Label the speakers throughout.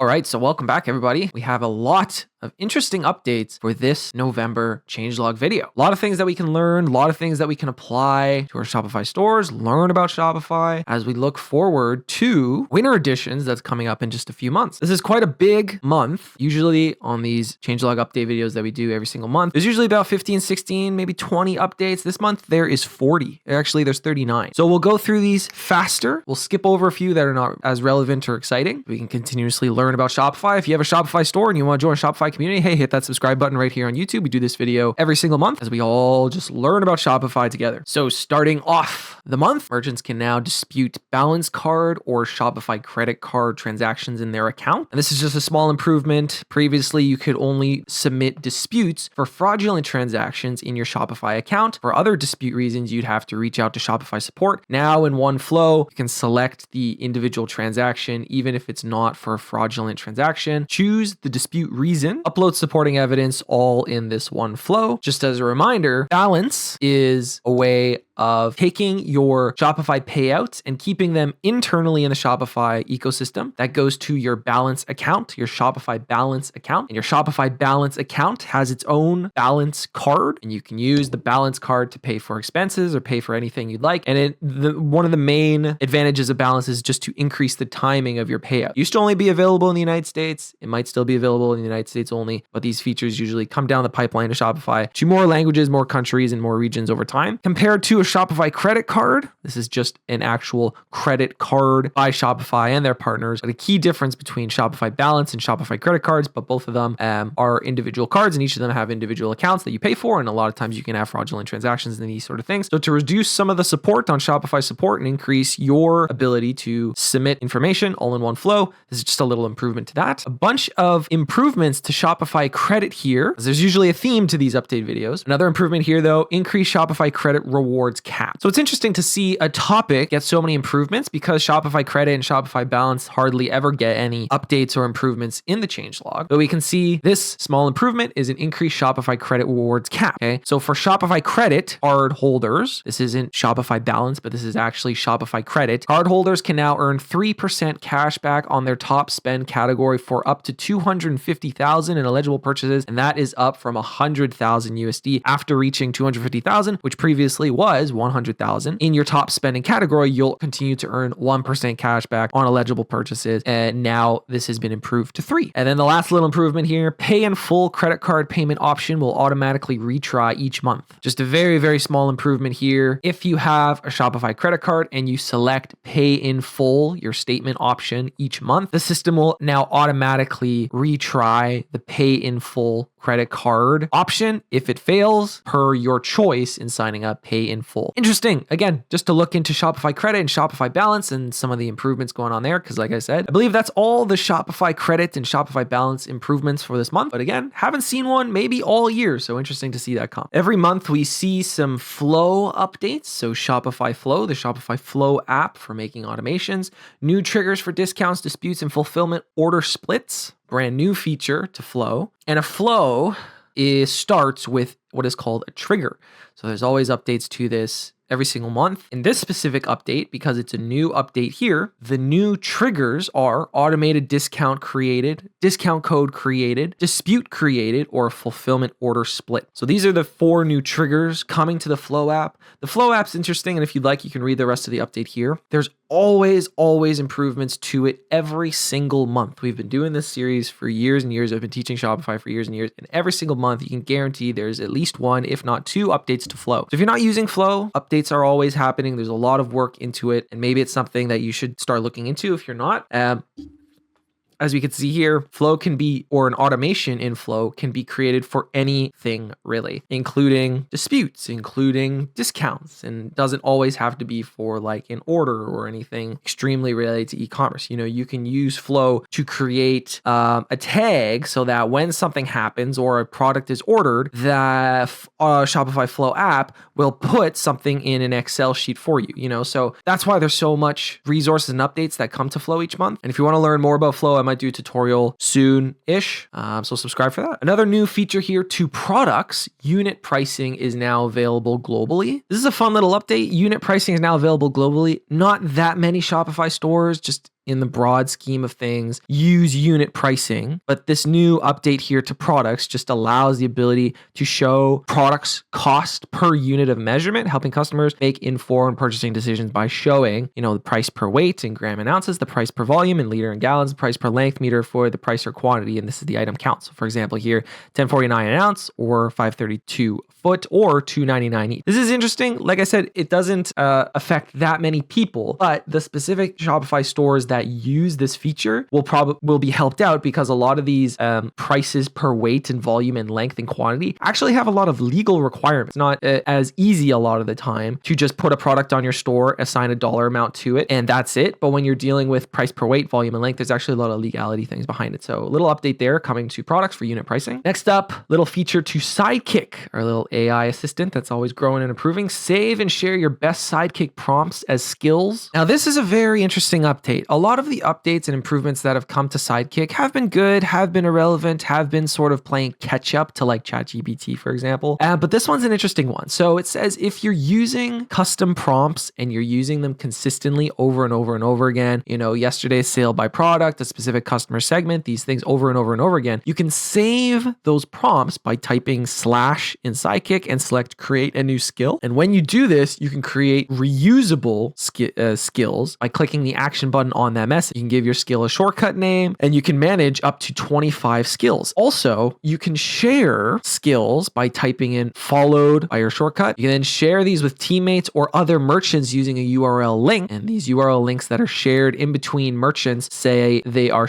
Speaker 1: All right, so welcome back, everybody. We have a lot of interesting updates for this November changelog video. A lot of things that we can learn, a lot of things that we can apply to our Shopify stores, learn about Shopify as we look forward to winter editions that's coming up in just a few months. This is quite a big month. Usually on these changelog update videos that we do every single month, there's usually about 15, 16, maybe 20 updates. This month there is 40. Actually, there's 39. So we'll go through these faster. We'll skip over a few that are not as relevant or exciting. We can continuously learn about Shopify. If you have a Shopify store and you want to join a Shopify community, hey, hit that subscribe button right here on YouTube. We do this video every single month as we all just learn about Shopify together. So starting off the month, merchants can now dispute balance card or Shopify credit card transactions in their account. And this is just a small improvement. Previously, you could only submit disputes for fraudulent transactions in your Shopify account. For other dispute reasons, you'd have to reach out to Shopify support. Now in one flow, you can select the individual transaction, even if it's not for a fraudulent transaction. Choose the dispute reason, upload supporting evidence, all in this one flow. Just as a reminder, balance is a way of taking your Shopify payouts and keeping them internally in the Shopify ecosystem. That goes to your balance account, your Shopify balance account. And your Shopify balance account has its own balance card, and you can use the balance card to pay for expenses or pay for anything you'd like. And one of the main advantages of balance is just to increase the timing of your payout. It used to only be available in the United States. It might still be available in the United States only, but these features usually come down the pipeline to Shopify to more languages, more countries, and more regions over time. Compared to a Shopify credit card, this is just an actual credit card by Shopify and their partners. But a key difference between Shopify Balance and Shopify credit cards, but both of them are individual cards, and each of them have individual accounts that you pay for. And a lot of times you can have fraudulent transactions and these sort of things. So to reduce some of the support on Shopify support and increase your ability to submit information all in one flow, this is just a little improvement to that. A bunch of improvements to Shopify credit here. There's usually a theme to these update videos. Another improvement here though, increase Shopify credit rewards cap. So it's interesting to see a topic get so many improvements because Shopify credit and Shopify balance hardly ever get any updates or improvements in the changelog. But we can see this small improvement is an increased Shopify credit rewards cap. Okay. So for Shopify credit card holders, this isn't Shopify balance, but this is actually Shopify credit. Card holders can now earn 3% cash back on their top spend category for up to 250,000 in eligible purchases. And that is up from 100,000 USD after reaching 250,000, which previously was 100,000. In your top spending category, you'll continue to earn 1% cash back on eligible purchases. And now this has been improved to 3. And then the last little improvement here, pay in full credit card payment option will automatically retry each month. Just a very, very small improvement here. If you have a Shopify credit card and you select pay in full, your statement option each month, the system will now automatically retry the pay in full credit card option if it fails per your choice in signing up pay in full. Interesting. Again, just to look into Shopify credit and Shopify balance and some of the improvements going on there. Because like I said, I believe that's all the Shopify credit and Shopify balance improvements for this month. But again, haven't seen one maybe all year. So interesting to see that come. Every month we see some flow updates. So Shopify Flow, the Shopify Flow app for making automations, new triggers for discounts, disputes, and fulfillment order splits. Brand new feature to Flow. And a flow starts with what is called a trigger. So there's always updates to this every single month. In this specific update, because it's a new update here, the new triggers are automated discount created, discount code created, dispute created, or fulfillment order split. So these are the 4 new triggers coming to the Flow app. The Flow app's interesting, and if you'd like, you can read the rest of the update here. There's always improvements to it every single month. We've been doing this series for years and years. I've been teaching Shopify for years and years, and every single month you can guarantee there's at least 1, if not 2 updates to Flow. So if you're not using Flow, updates are always happening. There's a lot of work into it, and maybe it's something that you should start looking into if you're not. As we can see here, Flow can be, or an automation in Flow can be created for anything really, including disputes, including discounts, and doesn't always have to be for like an order or anything extremely related to e-commerce. You know, you can use Flow to create a tag so that when something happens or a product is ordered, the Shopify Flow app will put something in an Excel sheet for you, you know? So that's why there's so much resources and updates that come to Flow each month. And if you want to learn more about Flow, I might do a tutorial soon-ish, so subscribe for that. Another new feature here to products, unit pricing is now available globally. This is a fun little update. Unit pricing is now available globally. Not that many Shopify stores, just in the broad scheme of things use unit pricing, but this new update here to products just allows the ability to show products cost per unit of measurement, helping customers make informed purchasing decisions by showing, the price per weight in gram and ounces, the price per volume in liter and gallons, the price per length meter for the price or quantity, and this is the item count. So for example here, 1049 an ounce or 532 foot or 299 each. This is interesting. Like I said, it doesn't affect that many people, but the specific Shopify stores that use this feature will be helped out because a lot of these prices per weight and volume and length and quantity actually have a lot of legal requirements. It's not as easy a lot of the time to just put a product on your store, assign a dollar amount to it, and that's it. But when you're dealing with price per weight, volume, and length, there's actually a lot of legality things behind it. So a little update there coming to products for unit pricing. Next up, little feature to Sidekick, our little AI assistant that's always growing and improving. Save and share your best Sidekick prompts as skills. Now, this is a very interesting update. A lot of the updates and improvements that have come to Sidekick have been good, have been irrelevant, have been sort of playing catch up to like ChatGPT, for example. But this one's an interesting one. So it says if you're using custom prompts and you're using them consistently over and over and over again, yesterday's sale by product, a specific customer segment, these things over and over and over again, you can save those prompts by typing / in Sidekick and select create a new skill. And when you do this, you can create reusable skills by clicking the action button on that message. You can give your skill a shortcut name and you can manage up to 25 skills. Also, you can share skills by typing in followed by your shortcut. You can then share these with teammates or other merchants using a URL link. And these URL links that are shared in between merchants say they are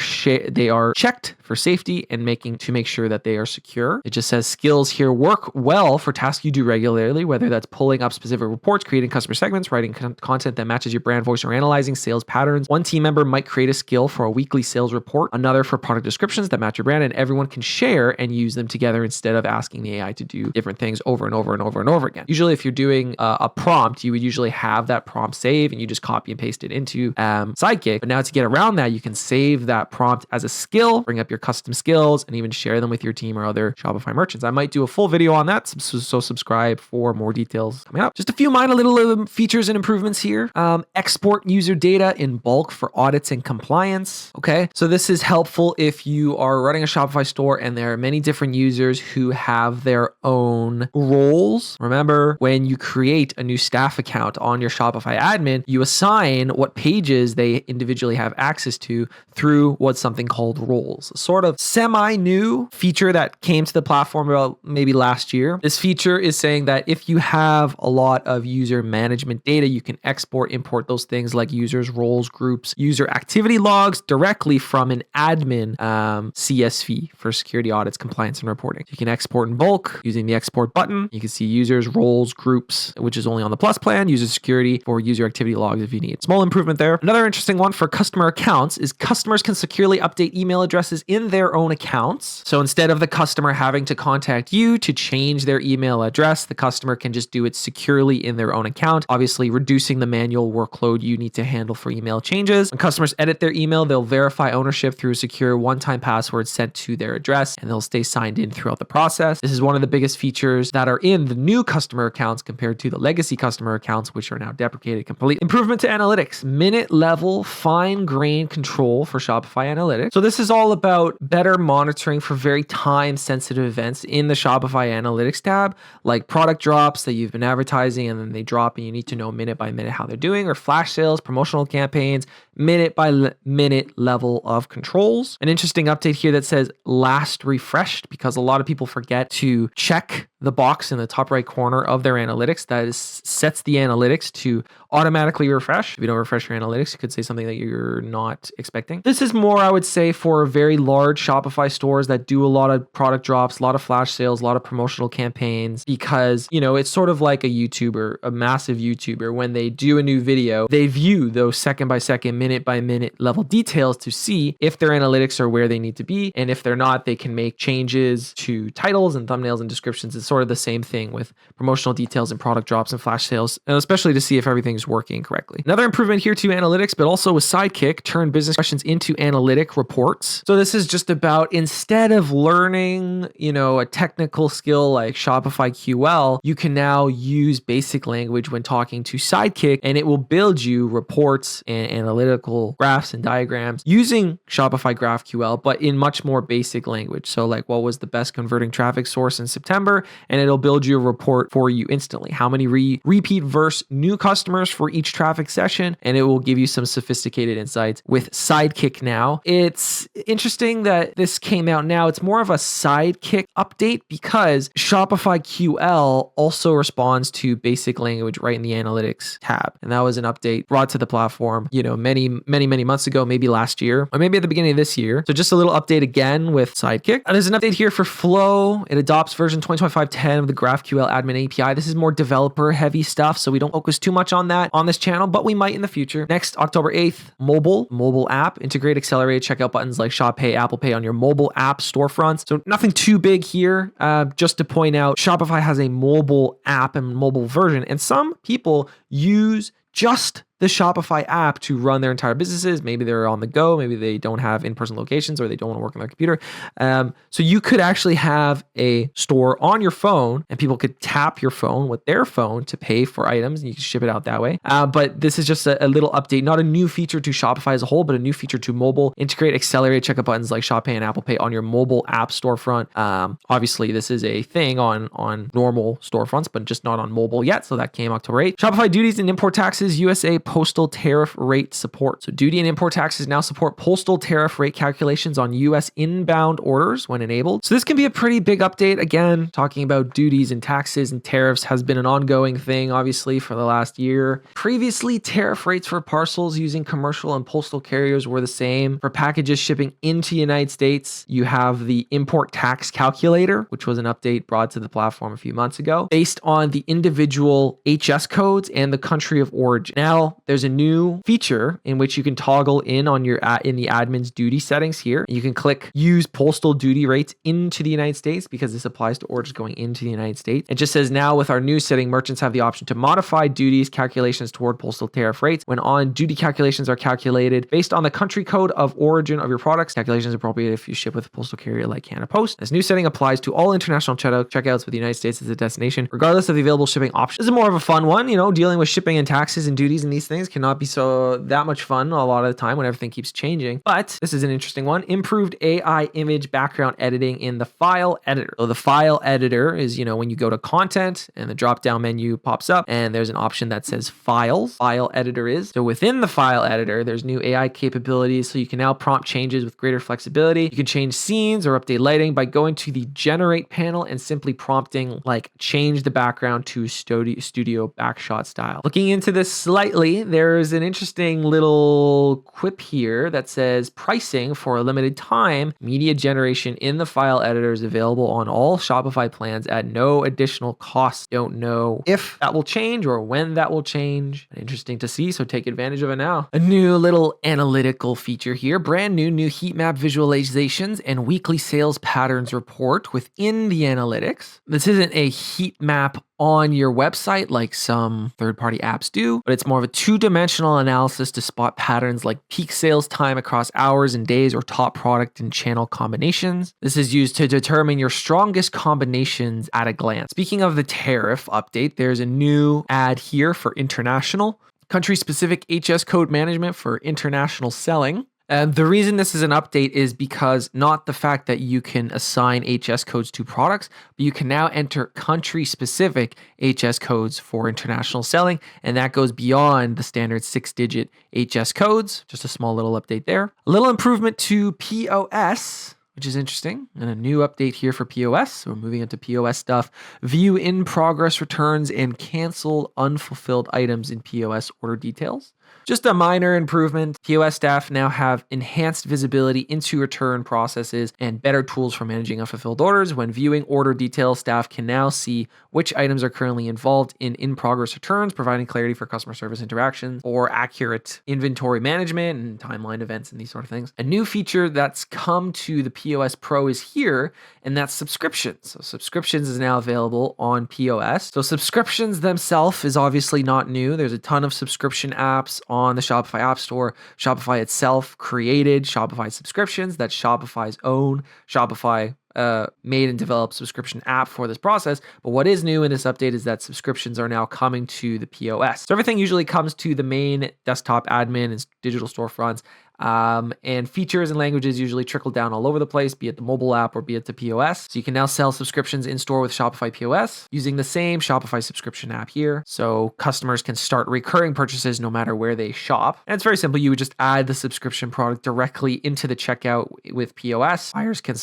Speaker 1: checked for safety and to make sure that they are secure. It just says skills here work well for tasks you do regularly, whether that's pulling up specific reports, creating customer segments, writing content that matches your brand voice, or analyzing sales patterns. One team member might create a skill for a weekly sales report, another for product descriptions that match your brand, and everyone can share and use them together instead of asking the AI to do different things over and over and over and over again. Usually if you're doing a prompt, you would usually have that prompt saved and you just copy and paste it into Sidekick. But now to get around that, you can save that prompt as a skill, bring up your custom skills, and even share them with your team or other Shopify merchants. I might do a full video on that, so subscribe for more details coming up. Just a few minor little features and improvements here. Export user data in bulk for audits and compliance. Okay, so this is helpful if you are running a Shopify store and there are many different users who have their own roles. Remember, when you create a new staff account on your Shopify admin, you assign what pages they individually have access to through what's something called roles. Sort of semi-new feature that came to the platform about maybe last year. This feature is saying that if you have a lot of user management data, you can import those things like users, roles, groups, user activity logs directly from an admin CSV for security audits, compliance, and reporting. You can export in bulk using the export button. You can see users, roles, groups, which is only on the Plus plan, user security, or user activity logs if you need. Small improvement there. Another interesting one for customer accounts is customers can securely update email addresses in their own accounts. So instead of the customer having to contact you to change their email address, the customer can just do it securely in their own account, obviously reducing the manual workload you need to handle for email changes. When customers edit their email, they'll verify ownership through a secure one-time password sent to their address, and they'll stay signed in throughout the process. This is one of the biggest features that are in the new customer accounts compared to the legacy customer accounts, which are now deprecated completely. Improvement to analytics, minute level fine-grained control for Shopify Analytics. So this is all about better monitoring for very time-sensitive events in the Shopify Analytics tab, like product drops that you've been advertising and then they drop and you need to know minute by minute how they're doing, or flash sales, promotional campaigns, minute by minute level of controls. An interesting update here that says last refreshed, because a lot of people forget to check the box in the top right corner of their analytics that sets the analytics to automatically refresh. If you don't refresh your analytics, you could say something that you're not expecting. This is more, I would say, for very large Shopify stores that do a lot of product drops, a lot of flash sales, a lot of promotional campaigns, because, it's sort of like a YouTuber, a massive YouTuber. When they do a new video, they view those second by second, minute by minute level details to see if their analytics are where they need to be. And if they're not, they can make changes to titles and thumbnails and descriptions. It's sort of the same thing with promotional details and product drops and flash sales, and especially to see if everything's working correctly. Another improvement here to analytics, but also with Sidekick, turn business questions into analytic reports. So this is just about, instead of learning, a technical skill like Shopify QL, you can now use basic language when talking to Sidekick, and it will build you reports and analytical analytical graphs and diagrams using Shopify GraphQL, but in much more basic language. So like what was the best converting traffic source in September? And it'll build you a report for you instantly. How many repeat versus new customers for each traffic session? And it will give you some sophisticated insights with Sidekick now. It's interesting that this came out now. It's more of a Sidekick update because Shopify QL also responds to basic language right in the analytics tab. And that was an update brought to the platform, many months ago, maybe last year, or maybe at the beginning of this year. So just a little update again with Sidekick. And there's an update here for Flow. It adopts version 2025.10 of the GraphQL admin API. This is more developer heavy stuff, so we don't focus too much on that on this channel, but we might in the future. Next, October 8th, mobile app. Integrate accelerated checkout buttons like Shop Pay, Apple Pay on your mobile app storefronts. So nothing too big here. Just to point out, Shopify has a mobile app and mobile version, and some people use just the Shopify app to run their entire businesses. Maybe they're on the go. Maybe they don't have in-person locations or they don't want to work on their computer. So you could actually have a store on your phone and people could tap your phone with their phone to pay for items and you can ship it out that way. But this is just a little update, not a new feature to Shopify as a whole, but a new feature to mobile. Integrate accelerated checkout buttons like Shop Pay and Apple Pay on your mobile app storefront. Obviously, this is a thing on normal storefronts, but just not on mobile yet. So that came October 8th. Shopify duties and import taxes, USA postal tariff rate support. So duty and import taxes now support postal tariff rate calculations on US inbound orders when enabled. So this can be a pretty big update. Again, talking about duties and taxes and tariffs has been an ongoing thing, obviously, for the last year. Previously, tariff rates for parcels using commercial and postal carriers were the same. For packages shipping into the United States, you have the import tax calculator, which was an update brought to the platform a few months ago, based on the individual HS codes and the country of origin. Now, there's a new feature in which you can toggle in on in the admin's duty settings here. You can click use postal duty rates into the United States because this applies to orders going into the United States. It just says now with our new setting, merchants have the option to modify duties calculations toward postal tariff rates. When on, duty calculations are calculated based on the country code of origin of your products. Calculations are appropriate if you ship with a postal carrier like Canada Post. This new setting applies to all international checkouts with the United States as a destination, regardless of the available shipping options. This is more of a fun one, dealing with shipping and taxes and duties and these things cannot be that much fun a lot of the time when everything keeps changing. But this is an interesting one. Improved AI image background editing in the file editor. So the file editor is, when you go to content and the drop-down menu pops up and there's an option that says files. File editor is. So within the file editor, there's new AI capabilities. So you can now prompt changes with greater flexibility. You can change scenes or update lighting by going to the generate panel and simply prompting like change the background to studio backshot style. Looking into this slightly, there's an interesting little quip here that says pricing for a limited time. Media generation in the file editor is available on all Shopify plans at no additional cost. Don't know if that will change or when that will change. Interesting to see, so take advantage of it now. A new little analytical feature here. Brand new heat map visualizations and weekly sales patterns report within the analytics. This isn't a heat map on your website like some third-party apps do, but it's more of a two-dimensional analysis to spot patterns like peak sales time across hours and days or top product and channel combinations. This is used to determine your strongest combinations at a glance. Speaking of the tariff update, there's a new ad here for international, country-specific HS code management for international selling. The reason this is an update is because not the fact that you can assign HS codes to products, but you can now enter country-specific HS codes for international selling, and that goes beyond the standard 6-digit HS codes. Just a small little update there. A little improvement to POS, which is interesting, and a new update here for POS. So we're moving into POS stuff. View in-progress returns and canceled unfulfilled items in POS order details. Just a minor improvement. POS staff now have enhanced visibility into return processes and better tools for managing unfulfilled orders. When viewing order details, staff can now see which items are currently involved in progress returns, providing clarity for customer service interactions or accurate inventory management and timeline events and these sort of things. A new feature that's come to the POS Pro is here, and that's subscriptions. So subscriptions is now available on POS. So subscriptions themselves is obviously not new. There's a ton of subscription apps on the Shopify App Store. Shopify itself created Shopify subscriptions. That's Shopify's own Shopify made and developed subscription app for this process. But what is new in this update is that subscriptions are now coming to the POS. So everything usually comes to the main desktop admin and digital storefronts. And features and languages usually trickle down all over the place, be it the mobile app or be it the POS. So you can now sell subscriptions in store with Shopify POS using the same Shopify subscription app here. So customers can start recurring purchases no matter where they shop. And it's very simple. You would just add the subscription product directly into the checkout with POS. Buyers can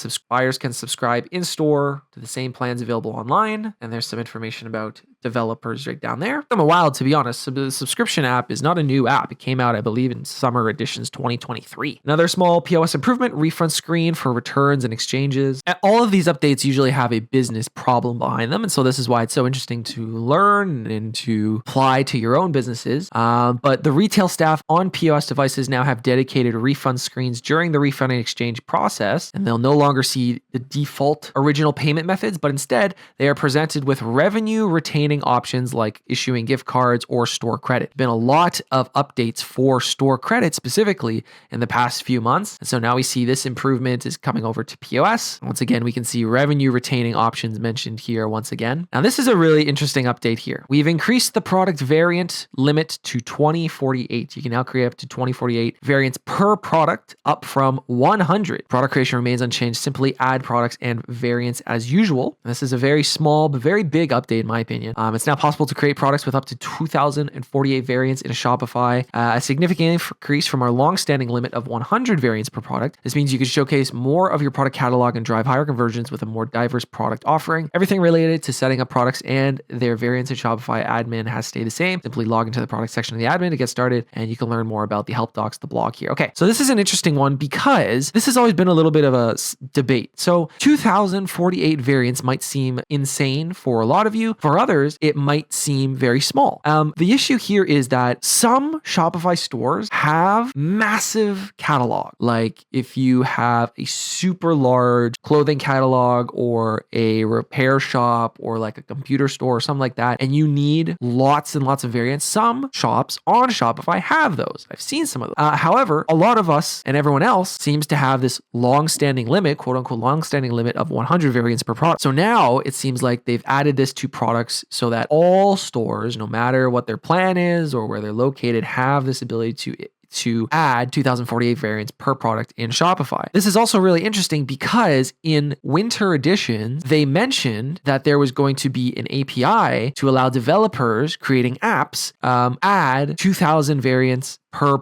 Speaker 1: subscribe in store to the same plans available online. And there's some information about developers right down there. I'm a while, to be honest. So the subscription app is not a new app. It came out, I believe, in summer editions 2023. Another small POS improvement, refund screen for returns and exchanges. All of these updates usually have a business problem behind them. And so this is why it's so interesting to learn and to apply to your own businesses. But the retail staff on POS devices now have dedicated refund screens during the refund and exchange process. And they'll no longer see the default original payment methods, but instead they are presented with revenue retaining options like issuing gift cards or store credit. Been a lot of updates for store credit specifically in the past few months. And so now we see this improvement is coming over to POS. Once again, we can see revenue retaining options mentioned here once again. Now this is a really interesting update here. We've increased the product variant limit to 2048. You can now create up to 2048 variants per product, up from 100. Product creation remains unchanged. Simply add products and variants as usual. And this is a very small but very big update in my opinion. It's now possible to create products with up to 2,048 variants in a Shopify, a significant increase from our long-standing limit of 100 variants per product. This means you can showcase more of your product catalog and drive higher conversions with a more diverse product offering. Everything related to setting up products and their variants in Shopify admin has stayed the same. Simply log into the product section of the admin to get started, and you can learn more about the help docs, the blog here. Okay, so this is an interesting one because this has always been a little bit of a debate. So 2,048 variants might seem insane for a lot of you. For others, it might seem very small. The issue here is that some Shopify stores have massive catalog. Like if you have a super large clothing catalog or a repair shop or like a computer store or something like that, and you need lots and lots of variants, some shops on Shopify have those. I've seen some of them. However, a lot of us and everyone else seems to have this long-standing limit, quote unquote, long-standing limit of 100 variants per product. So now it seems like they've added this to products so that all stores, no matter what their plan is or where they're located, have this ability to add 2,048 variants per product in Shopify. This is also really interesting because in winter editions, they mentioned that there was going to be an API to allow developers creating apps add 2,000 variants per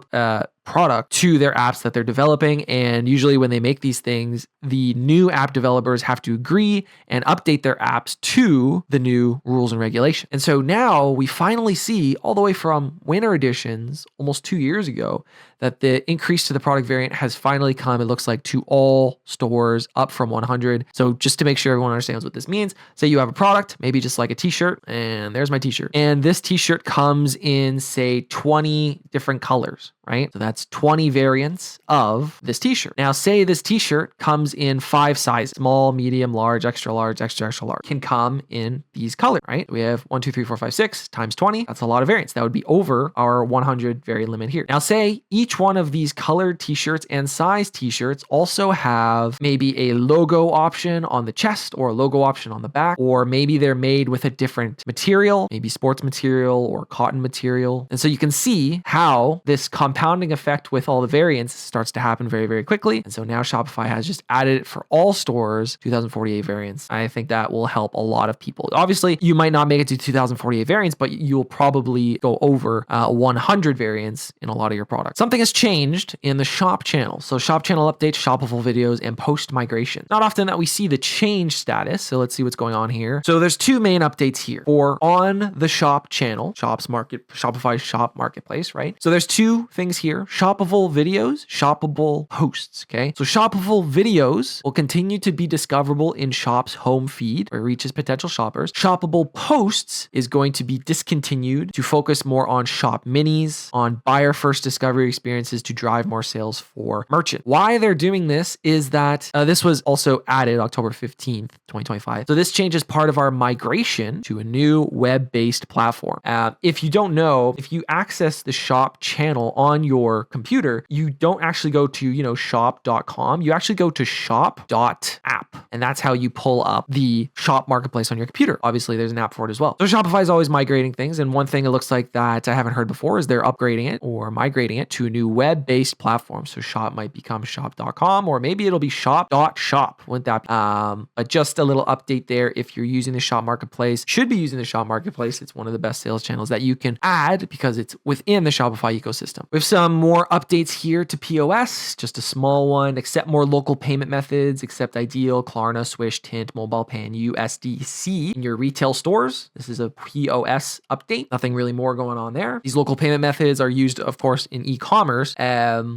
Speaker 1: product to their apps that they're developing. And usually when they make these things, the new app developers have to agree and update their apps to the new rules and regulation. And so now we finally see all the way from winter editions almost 2 years ago that the increase to the product variant has finally come, it looks like, to all stores, up from 100. So just to make sure everyone understands what this means, say you have a product, maybe just like a t-shirt, and there's my t-shirt. And this t-shirt comes in, say, 20 different colors, right? So that's 20 variants of this t-shirt. Now, say this t-shirt comes in 5 sizes: small, medium, large, extra large, extra, extra large, can come in these colors, right? We have 1, 2, 3, 4, 5, 6 times 20. That's a lot of variants. That would be over our 100 variant limit here. Now, say each one of these colored t-shirts and size t-shirts also have maybe a logo option on the chest or a logo option on the back, or maybe they're made with a different material, maybe sports material or cotton material. And so you can see how this compounding effect with all the variants starts to happen very, very quickly. And so now Shopify has just added it for all stores, 2,048 variants. I think that will help a lot of people. Obviously, you might not make it to 2,048 variants, but you'll probably go over 100 variants in a lot of your products. Something has changed in the shop channel. So shop channel updates, shoppable videos, and post migration. Not often that we see the change status. So let's see what's going on here. So there's 2 main updates here for on the shop channel, Shopify shop marketplace, right? So there's 2 things here: shoppable videos, shoppable posts. Okay. So shoppable videos will continue to be discoverable in shop's home feed where it reaches potential shoppers. Shoppable posts is going to be discontinued to focus more on shop minis, on buyer first discovery experience experiences to drive more sales for merchants. Why they're doing this is that this was also added October 15th, 2025. So this change is part of our migration to a new web-based platform. If you don't know, if you access the shop channel on your computer, you don't actually go to, shop.com. You actually go to shop.app. And that's how you pull up the shop marketplace on your computer. Obviously, there's an app for it as well. So Shopify is always migrating things. And one thing it looks like that I haven't heard before is they're upgrading it or migrating it to a new web-based platform. So shop might become shop.com, or maybe it'll be shop.shop. Wouldn't that be? But just a little update there. If you're using the shop marketplace, should be using the shop marketplace. It's one of the best sales channels that you can add because it's within the Shopify ecosystem. We have some more updates here to POS, just a small one. Accept more local payment methods, accept Ideal, Klarna, Swish, Tint, Mobile Pay, and USDC in your retail stores. This is a POS update. Nothing really more going on there. These local payment methods are used, of course, in e-commerce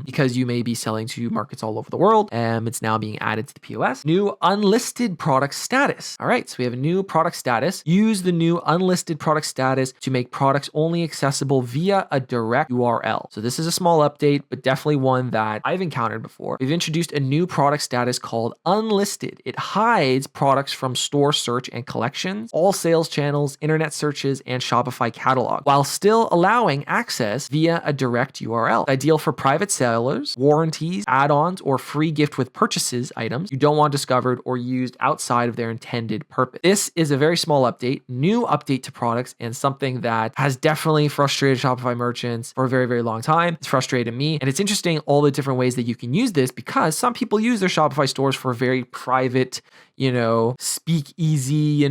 Speaker 1: because you may be selling to markets all over the world. It's now being added to the POS. New unlisted product status. All right, so we have a new product status. Use the new unlisted product status to make products only accessible via a direct URL. So this is a small update, but definitely one that I've encountered before. We've introduced a new product status called unlisted. It hides products from store search and collections, all sales channels, internet searches, and Shopify catalog, while still allowing access via a direct URL. Ideal for private sellers, warranties, add-ons, or free gift with purchases items you don't want discovered or used outside of their intended purpose. This is a very small update, new update to products, and something that has definitely frustrated Shopify merchants for a very, very long time. It's frustrated me. And it's interesting all the different ways that you can use this, because some people use their Shopify stores for very private, speak easy,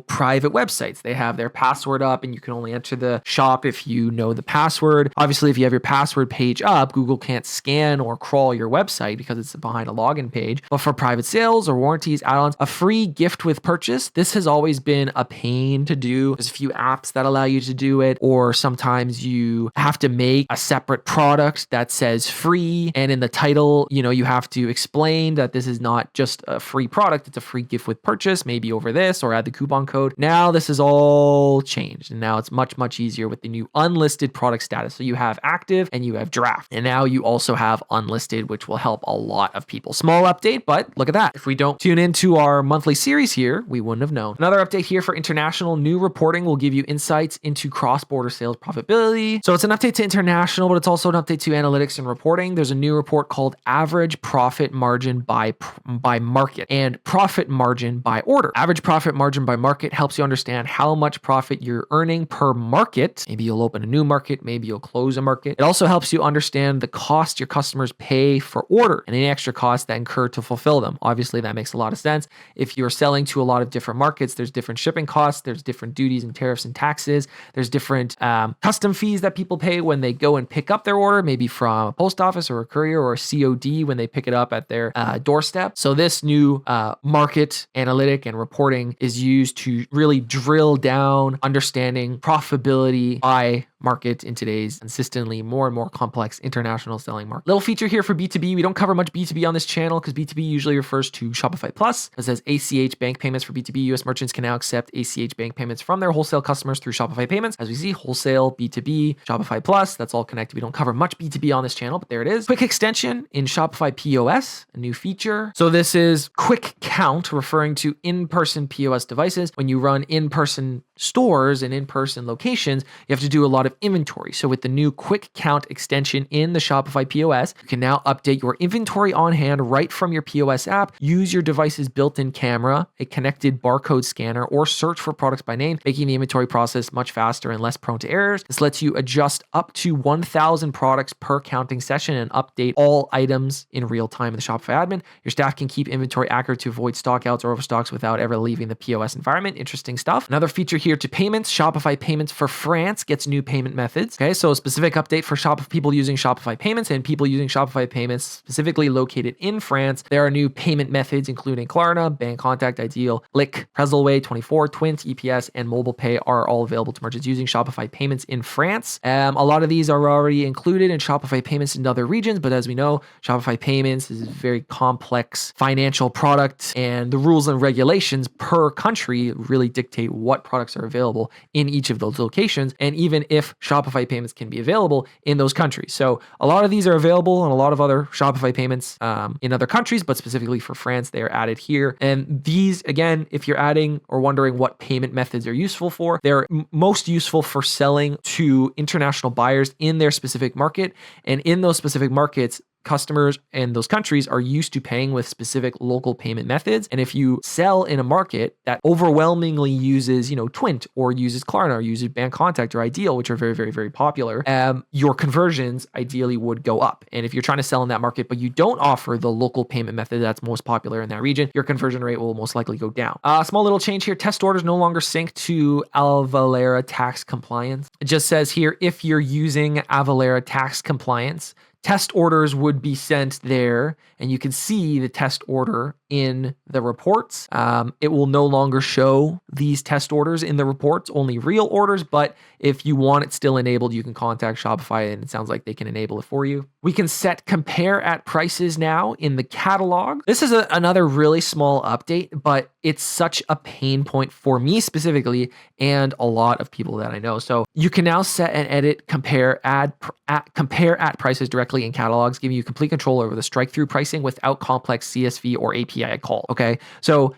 Speaker 1: private websites. They have their password up and you can only enter the shop if you know the password. Obviously, if you have your password page up, Google can't scan or crawl your website because it's behind a login page. But for private sales or warranties, add-ons, a free gift with purchase, this has always been a pain to do. There's a few apps that allow you to do it, or sometimes you have to make a separate product that says free. And in the title, you have to explain that this is not just a free product, it's a free gift with purchase, maybe over this, or add the coupon code. Now this is all changed, and now it's much, much easier with the new unlisted product status. So you have active and you have draft, and now you also have unlisted, which will help a lot of people. Small update, but look at that. If we don't tune into our monthly series here, we wouldn't have known. Another update here for international. New reporting will give you insights into cross-border sales profitability. So it's an update to international, but it's also an update to analytics and reporting. There's a new report called average profit margin by market and profit margin by order. Average profit margin by market helps you understand how much profit you're earning per market. Maybe you'll open a new market, maybe you'll close a market. It also helps you understand the cost your customers pay for order and any extra costs that incur to fulfill them. Obviously, that makes a lot of sense. If you're selling to a lot of different markets, there's different shipping costs, there's different duties and tariffs and taxes, there's different custom fees that people pay when they go and pick up their order, maybe from a post office or a courier or a COD when they pick it up at their doorstep. So this new market analytic and reporting is used to really drill down understanding profitability by market in today's consistently more and more complex international selling market. Little feature here for B2B. We don't cover much B2B on this channel because B2B usually refers to Shopify Plus. It says ACH bank payments for B2B. US merchants can now accept ACH bank payments from their wholesale customers through Shopify Payments. As we see, wholesale, B2B, Shopify Plus, that's all connected. We don't cover much B2B on this channel, but there it is. Quick extension in Shopify POS, a new feature. So this is quick count, referring to in-person POS devices. When you run in-person stores and in-person locations, you have to do a lot of inventory. So with the new quick count extension in the Shopify POS, you can now update your inventory on hand right from your POS app, use your device's built-in camera, a connected barcode scanner, or search for products by name, making the inventory process much faster and less prone to errors. This lets you adjust up to 1,000 products per counting session and update all items in real time in the Shopify admin. Your staff can keep inventory accurate to avoid stockouts or overstocks without ever leaving the POS environment. Interesting stuff. Another feature here to payments, Shopify Payments for France gets new payment methods. Okay, so a specific update for people using Shopify Payments and people using Shopify Payments specifically located in France. There are new payment methods including Klarna, Bank Contact, Ideal, Lick, Prezzelway, 24, Twint, EPS, and Mobile Pay are all available to merchants using Shopify Payments in France. A lot of these are already included in Shopify Payments in other regions, but as we know, Shopify Payments is a very complex financial product, and the rules and regulations per country really dictate what products are available in each of those locations, and even if Shopify payments can be available in those countries. So a lot of these are available and a lot of other Shopify payments in other countries, but specifically for France, they are added here. And these, again, if you're adding or wondering what payment methods are useful for, they're most useful for selling to international buyers in their specific market. And in those specific markets, customers in those countries are used to paying with specific local payment methods. And if you sell in a market that overwhelmingly uses, Twint or uses Klarna or uses Bank Contact or Ideal, which are very, very, very popular, your conversions ideally would go up. And if you're trying to sell in that market, but you don't offer the local payment method that's most popular in that region, your conversion rate will most likely go down. Small little change here. Test orders no longer sync to Avalara tax compliance. It just says here, if you're using Avalara tax compliance, test orders would be sent there, and you can see the test order in the reports. It will no longer show these test orders in the reports, only real orders, but if you want it still enabled, you can contact Shopify, and it sounds like they can enable it for you. We can set compare at prices now in the catalog. This is another really small update, but it's such a pain point for me specifically and a lot of people that I know. So you can now set and edit compare at prices directly in catalogs, giving you complete control over the strike-through pricing without complex CSV or API call. Okay, so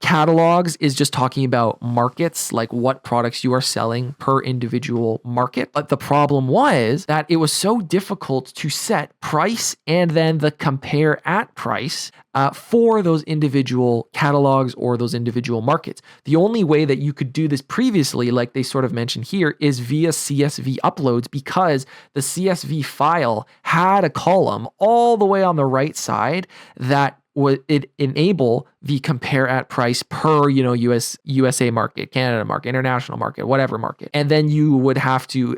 Speaker 1: catalogs is just talking about markets, like what products you are selling per individual market. But the problem was that it was so difficult to set price and then the compare at price for those individual catalogs or those individual markets. The only way that you could do this previously, like they sort of mentioned here, is via CSV uploads, because the CSV file had a column all the way on the right side that would it enable the compare at price per, USA market, Canada market, international market, whatever market. And then you would have to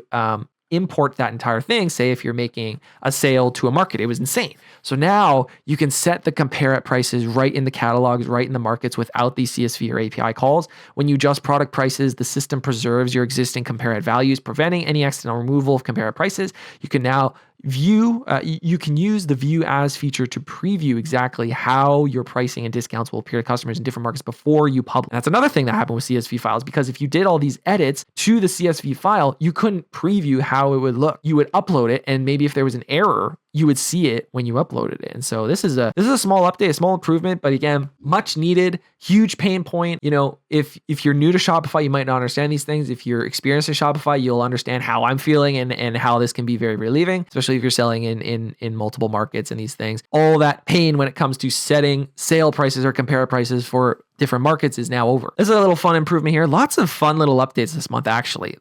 Speaker 1: import that entire thing, say if you're making a sale to a market. It was insane. So now you can set the compare at prices right in the catalogs, right in the markets without these CSV or API calls. When you adjust product prices, the system preserves your existing compare at values, preventing any accidental removal of compare at prices. You can now you can use the view as feature to preview exactly how your pricing and discounts will appear to customers in different markets before you publish. And that's another thing that happened with CSV files, because if you did all these edits to the CSV file, you couldn't preview how it would look. You would upload it, and maybe if there was an error, you would see it when you uploaded it. And so this is a small update, a small improvement, but again, much needed, huge pain point. If you're new to Shopify, you might not understand these things. If you're experienced in Shopify, you'll understand how I'm feeling and how this can be very relieving, especially if you're selling in multiple markets and these things. All that pain when it comes to setting sale prices or compare prices for different markets is now over. This is a little fun improvement here. Lots of fun little updates this month, actually.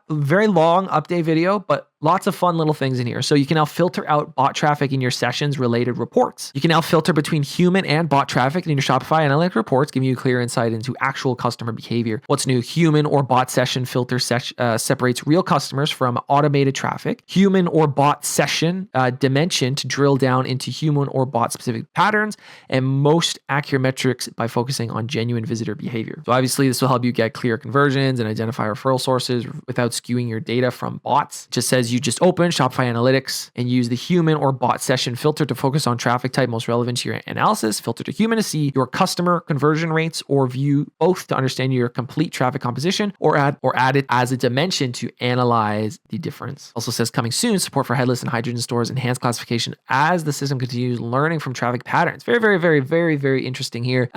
Speaker 1: Very long update video, but lots of fun little things in here. So you can now filter out bot traffic in your sessions related reports. You can now filter between human and bot traffic in your Shopify analytic reports, giving you clear insight into actual customer behavior. What's new? Human or bot session filter separates real customers from automated traffic. Human or bot session dimension to drill down into human or bot specific patterns, and most accurate metrics by focusing on genuine visitor behavior. So obviously this will help you get clear conversions and identify referral sources without skewing your data from bots. It just says you just open Shopify Analytics and use the human or bot session filter to focus on traffic type most relevant to your analysis, filter to human to see your customer conversion rates, or view both to understand your complete traffic composition, or add it as a dimension to analyze the difference. Also says coming soon, support for headless and hydrogen stores, enhanced classification as the system continues learning from traffic patterns. Very, very, very, very, very interesting here.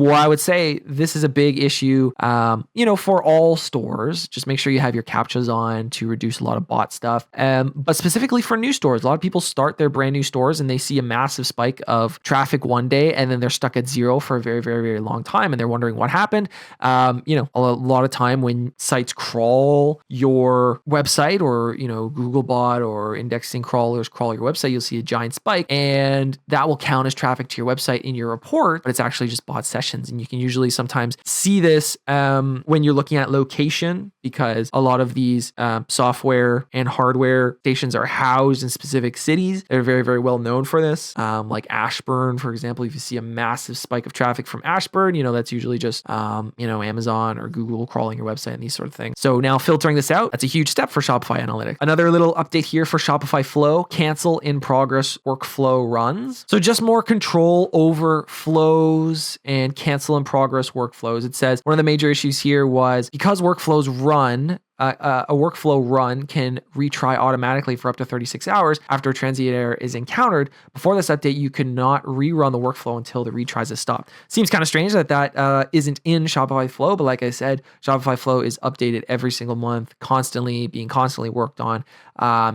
Speaker 1: Well, I would say this is a big issue, for all stores. Just make sure you have your CAPTCHAs on to reduce a lot of bot stuff. But specifically for new stores, a lot of people start their brand new stores and they see a massive spike of traffic one day, and then they're stuck at zero for a very, very, very long time, and they're wondering what happened. A lot of time when sites crawl your website, or Googlebot or indexing crawlers crawl your website, you'll see a giant spike, and that will count as traffic to your website in your report, but it's actually just bot sessions. And you can usually sometimes see this when you're looking at location, because a lot of these software and hardware stations are housed in specific cities. They're very, very well known for this. Like Ashburn, for example, if you see a massive spike of traffic from Ashburn, that's usually just, Amazon or Google crawling your website and these sort of things. So now filtering this out, that's a huge step for Shopify Analytics. Another little update here for Shopify Flow, cancel in progress workflow runs. So just more control over flows and cancel in progress workflows. It says one of the major issues here was because workflows run, a workflow run can retry automatically for up to 36 hours after a transient error is encountered. Before this update, you could not rerun the workflow until the retries have stopped. Seems kind of strange that isn't in Shopify Flow, but like I said, Shopify Flow is updated every single month, being constantly worked on.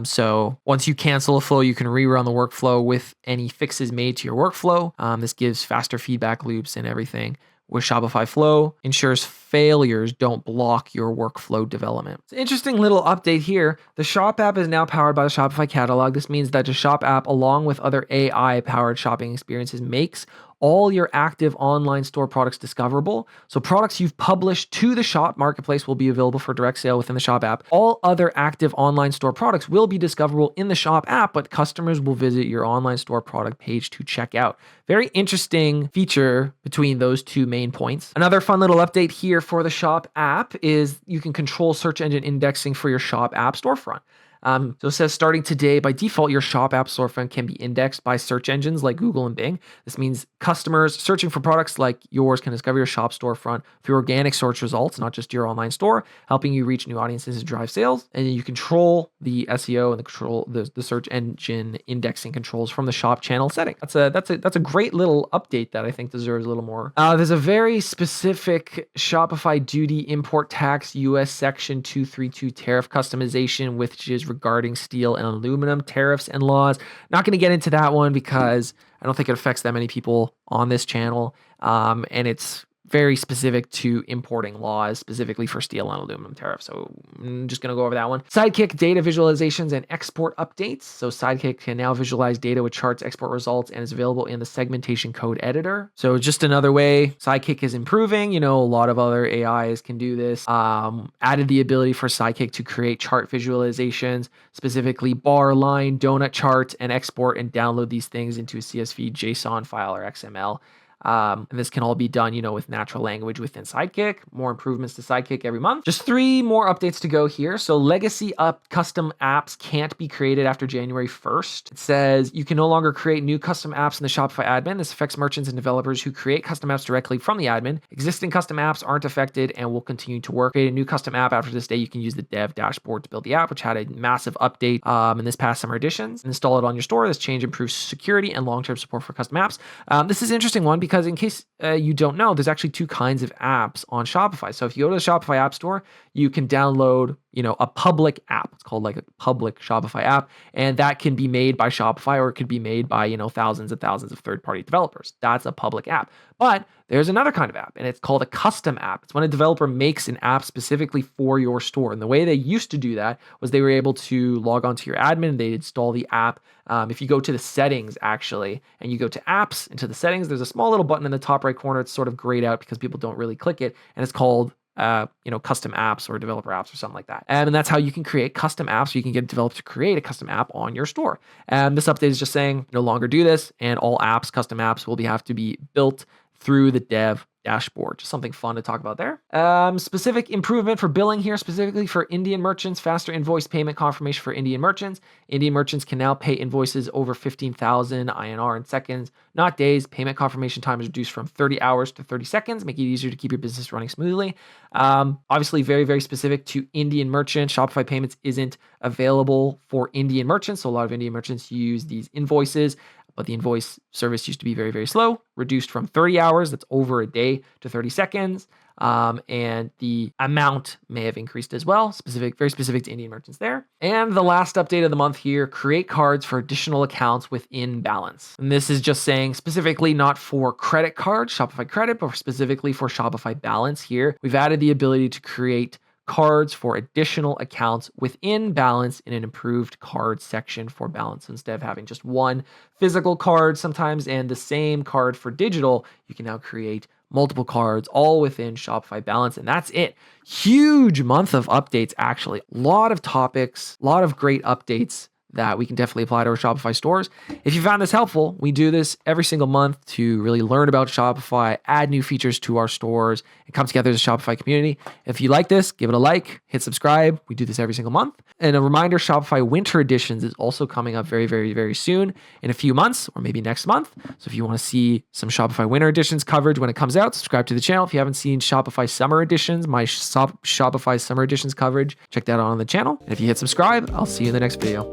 Speaker 1: So once you cancel a flow, you can rerun the workflow with any fixes made to your workflow. This gives faster feedback loops and everything. With Shopify Flow, ensures failures don't block your workflow development. It's an interesting little update here. The Shop app is now powered by the Shopify catalog. This means that the Shop app, along with other AI-powered shopping experiences, makes all your active online store products discoverable. So products you've published to the Shop marketplace will be available for direct sale within the Shop app. All other active online store products will be discoverable in the Shop app, but customers will visit your online store product page to check out. Very interesting feature between those two main points. Another fun little update here for the Shop app is you can control search engine indexing for your Shop app storefront. So it says starting today, by default, your Shop app storefront can be indexed by search engines like Google and Bing. This means customers searching for products like yours can discover your Shop storefront through organic search results, not just your online store, helping you reach new audiences and drive sales. And you control the SEO and the search engine indexing controls from the Shop channel setting. That's a great little update that I think deserves a little more. There's a very specific Shopify duty import tax US Section 232 tariff customization, which is regarding steel and aluminum tariffs and laws. Not going to get into that one because I don't think it affects that many people on this channel. And it's very specific to importing laws, specifically for steel and aluminum tariffs. So I'm just going to go over that one. Sidekick data visualizations and export updates. So Sidekick can now visualize data with charts, export results, and is available in the segmentation code editor. So just another way Sidekick is improving. A lot of other AIs can do this. Added the ability for Sidekick to create chart visualizations, specifically bar, line, donut charts, and export and download these things into a CSV, JSON file, or XML. And this can all be done, with natural language within Sidekick. More improvements to Sidekick every month. Just 3 more updates to go here. So legacy custom apps can't be created after January 1st. It says you can no longer create new custom apps in the Shopify admin. This affects merchants and developers who create custom apps directly from the admin. Existing custom apps aren't affected and will continue to work. Create a new custom app after this day. You can use the dev dashboard to build the app, which had a massive update in this past summer editions. Install it on your store. This change improves security and long-term support for custom apps. This is an interesting one because in case you don't know, there's actually 2 kinds of apps on Shopify. So if you go to the Shopify App Store, you can download, a public app. It's called like a public Shopify app. And that can be made by Shopify, or it could be made by, thousands and thousands of third-party developers. That's a public app. But there's another kind of app, and it's called a custom app. It's when a developer makes an app specifically for your store. And the way they used to do that was they were able to log onto your admin, they'd install the app. If you go to the settings, actually, and you go to apps, into the settings, there's a small little button in the top right corner. It's sort of grayed out because people don't really click it. And it's called custom apps or developer apps or something like that. And that's how you can create custom apps. You can get a developer to create a custom app on your store. And this update is just saying no longer do this, and all apps, custom apps, will have to be built through the dev dashboard. Just something fun to talk about there. Specific improvement for billing here, specifically for Indian merchants, faster invoice payment confirmation for Indian merchants. Indian merchants can now pay invoices over 15,000 INR in seconds, not days. Payment confirmation time is reduced from 30 hours to 30 seconds, making it easier to keep your business running smoothly. Obviously, very, very specific to Indian merchants. Shopify Payments isn't available for Indian merchants, so a lot of Indian merchants use these invoices. But the invoice service used to be very, very slow, reduced from 30 hours, that's over a day, to 30 seconds. And the amount may have increased as well, very specific to Indian merchants there. And the last update of the month here, create cards for additional accounts within Balance. And this is just saying specifically not for credit cards, Shopify Credit, but specifically for Shopify Balance here. We've added the ability to create cards for additional accounts within Balance in an improved card section for Balance. Instead of having just one physical card sometimes and the same card for digital, you can now create multiple cards all within Shopify Balance. And that's it. Huge month of updates, actually. A lot of topics, a lot of great updates that we can definitely apply to our Shopify stores. If you found this helpful, we do this every single month to really learn about Shopify, add new features to our stores, and come together as a Shopify community. If you like this, give it a like, hit subscribe. We do this every single month. And a reminder, Shopify Winter Editions is also coming up very, very, very soon in a few months, or maybe next month. So if you want to see some Shopify Winter Editions coverage when it comes out, subscribe to the channel. If you haven't seen Shopify Summer Editions, my Shopify Summer Editions coverage, check that out on the channel. And if you hit subscribe, I'll see you in the next video.